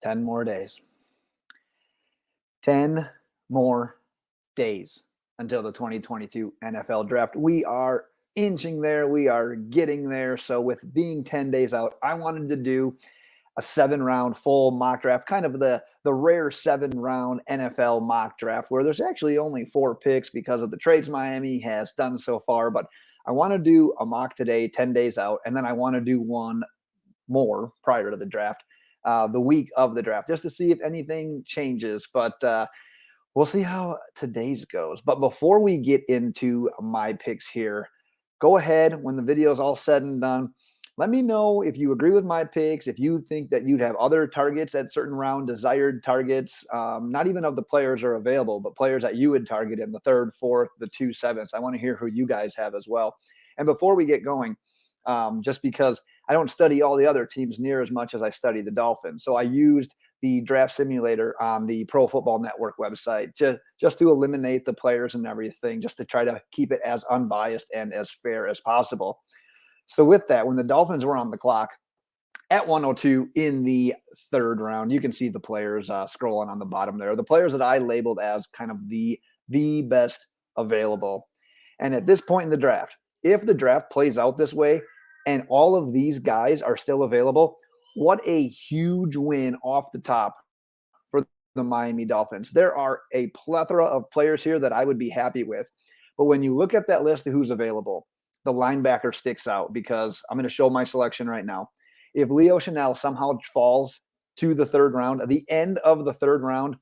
10 more days. 10 more days until the 2022 NFL draft. We are inching there. We are getting there. So, with being 10 days out, I wanted to do a 7-round full mock draft, kind of the rare 7-round NFL mock draft where there's actually only 4 picks because of the trades Miami has done so far. But I want to do a mock today, 10 days out, and then I want to do one more prior to the draft, the week of the draft, just to see if anything changes. But we'll see how today's goes. But before we get into my picks here, go ahead when the video is all said and done. Let me know if you agree with my picks, if you think that you'd have other targets at certain round, desired targets, not even of the players are available, but players that you would target in the 3rd, 4th, the 2 7ths. I want to hear who you guys have as well. And before we get going, just because I don't study all the other teams near as much as I study the Dolphins. So I used the draft simulator on the Pro Football Network website just to eliminate the players and everything, just to try to keep it as unbiased and as fair as possible. So with that, when the Dolphins were on the clock at 102 in the 3rd round, you can see the players scrolling on the bottom there, the players that I labeled as kind of the best available. And at this point in the draft, if the draft plays out this way and all of these guys are still available, what a huge win off the top for the Miami Dolphins. There are a plethora of players here that I would be happy with. But when you look at that list of who's available, the linebacker sticks out because I'm going to show my selection right now. If Leo Chenal somehow falls to the 3rd round, at the end of the 3rd round,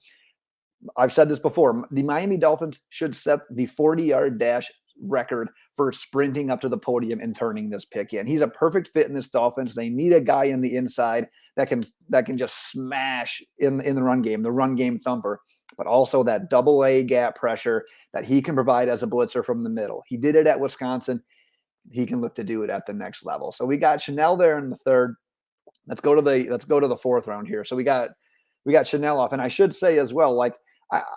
I've said this before, the Miami Dolphins should set the 40-yard dash record for sprinting up to the podium and turning this pick in. He's a perfect fit in this Dolphins. They need a guy in the inside that can just smash in the run game thumper, but also that double-A gap pressure that he can provide as a blitzer from the middle. He did it at Wisconsin. He can look to do it at the next level. So we got Chenal there in the 3rd. Let's go to the 4th round here. So we got Chenal off. And I should say as well, like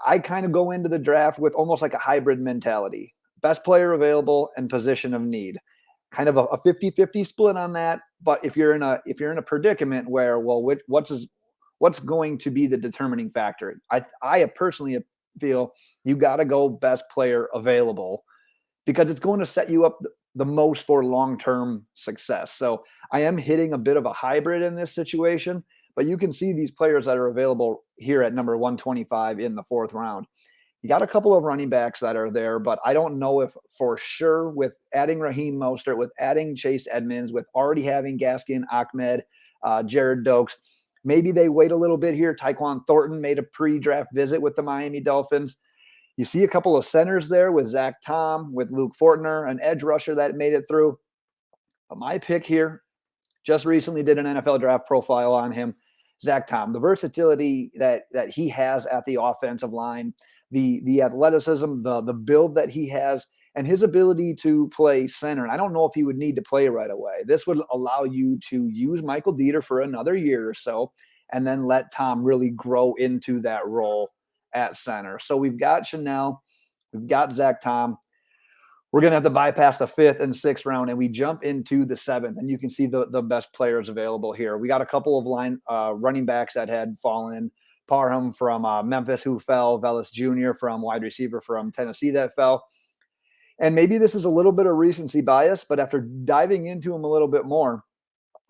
I kind of go into the draft with almost like a hybrid mentality. Best player available and position of need. Kind of a 50-50 split on that. But if you're in a predicament where, well, what's going to be the determining factor? I personally feel you got to go best player available because it's going to set you up the most for long-term success. So I am hitting a bit of a hybrid in this situation, but you can see these players that are available here at number 125 in the 4th round. You got a couple of running backs that are there, but I don't know if for sure with adding Raheem Mostert, with adding Chase Edmonds, with already having Gaskin, Ahmed, Jared Dokes, maybe they wait a little bit here. Tyquan Thornton made a pre-draft visit with the Miami Dolphins. You see a couple of centers there with Zach Tom, with Luke Fortner, an edge rusher that made it through. But my pick here, just recently did an NFL draft profile on him, Zach Tom. The versatility that he has at the offensive line, the athleticism, the build that he has, and his ability to play center. And I don't know if he would need to play right away. This would allow you to use Michael Dieter for another year or so, and then let Tom really grow into that role at center. So we've got Chenal, we've got Zach Tom. We're going to have to bypass the 5th and 6th round, and we jump into the 7th, and you can see the best players available here. We got a couple of running backs that had fallen. Parham from Memphis who fell, Velus Jr. from wide receiver from Tennessee that fell. And maybe this is a little bit of recency bias, but after diving into him a little bit more,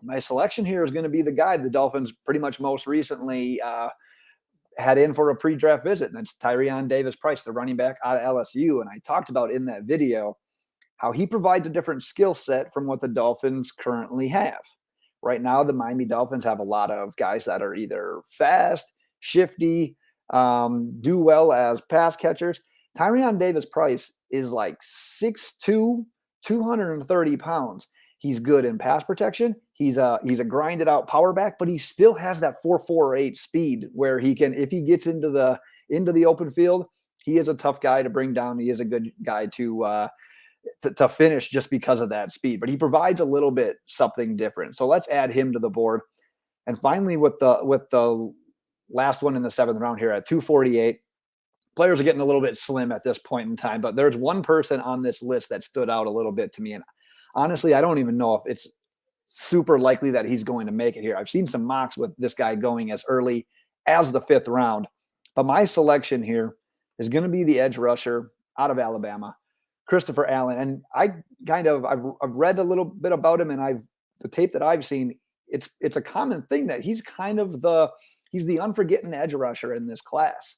my selection here is going to be the guy the Dolphins pretty much most recently had in for a pre-draft visit, and that's Tyrion Davis-Price, the running back out of LSU. And I talked about in that video how he provides a different skill set from what the Dolphins currently have. Right now, the Miami Dolphins have a lot of guys that are either fast, shifty, do well as pass catchers. Tyrion Davis-Price is like 6'2", 230 pounds. He's good in pass protection. He's a grinded out power back, but he still has that 4.48 speed where he can, if he gets into the open field, he is a tough guy to bring down. He is a good guy to finish just because of that speed, but he provides a little bit something different. So let's add him to the board. And finally, with the last one in the 7th round here at 248, players are getting a little bit slim at this point in time, but there's one person on this list that stood out a little bit to me. And honestly, I don't even know if it's super likely that he's going to make it here. I've seen some mocks with this guy going as early as the 5th round. But my selection here is going to be the edge rusher out of Alabama, Christopher Allen. And I've read a little bit about him, and the tape that I've seen, it's a common thing that he's the unforgotten edge rusher in this class.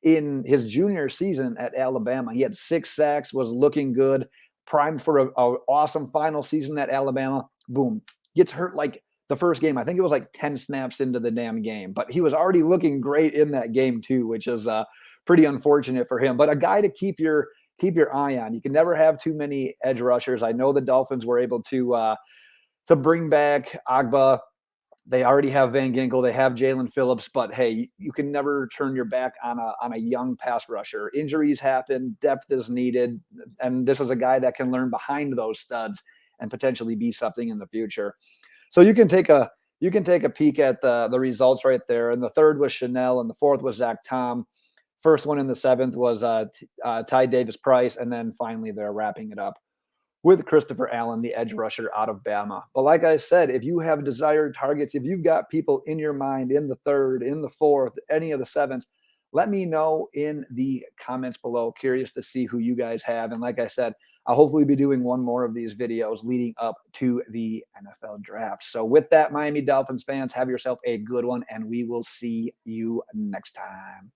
In his junior season at Alabama, he had 6 sacks, was looking good, primed for a awesome final season at Alabama. Boom, gets hurt like the first game. I think it was like 10 snaps into the damn game, but he was already looking great in that game too, which is pretty unfortunate for him. But a guy to keep your eye on. You can never have too many edge rushers. I know the Dolphins were able to bring back Agba. They already have Van Ginkel. They have Jalen Phillips, but hey, you can never turn your back on a young pass rusher. Injuries happen, depth is needed, and this is a guy that can learn behind those studs and potentially be something in the future. So you can take a peek at the results right there. And the 3rd was Chenal, and the 4th was Zach Tom. First one in the 7th was Ty Davis Price, and then finally they're wrapping it up with Christopher Allen, the edge rusher out of Bama. But like I said, if you have desired targets, if you've got people in your mind in the 3rd, in the 4th, any of the 7s, let me know in the comments below. Curious to see who you guys have. And like I said, I'll hopefully be doing one more of these videos leading up to the NFL draft. So with that, Miami Dolphins fans, have yourself a good one, and we will see you next time.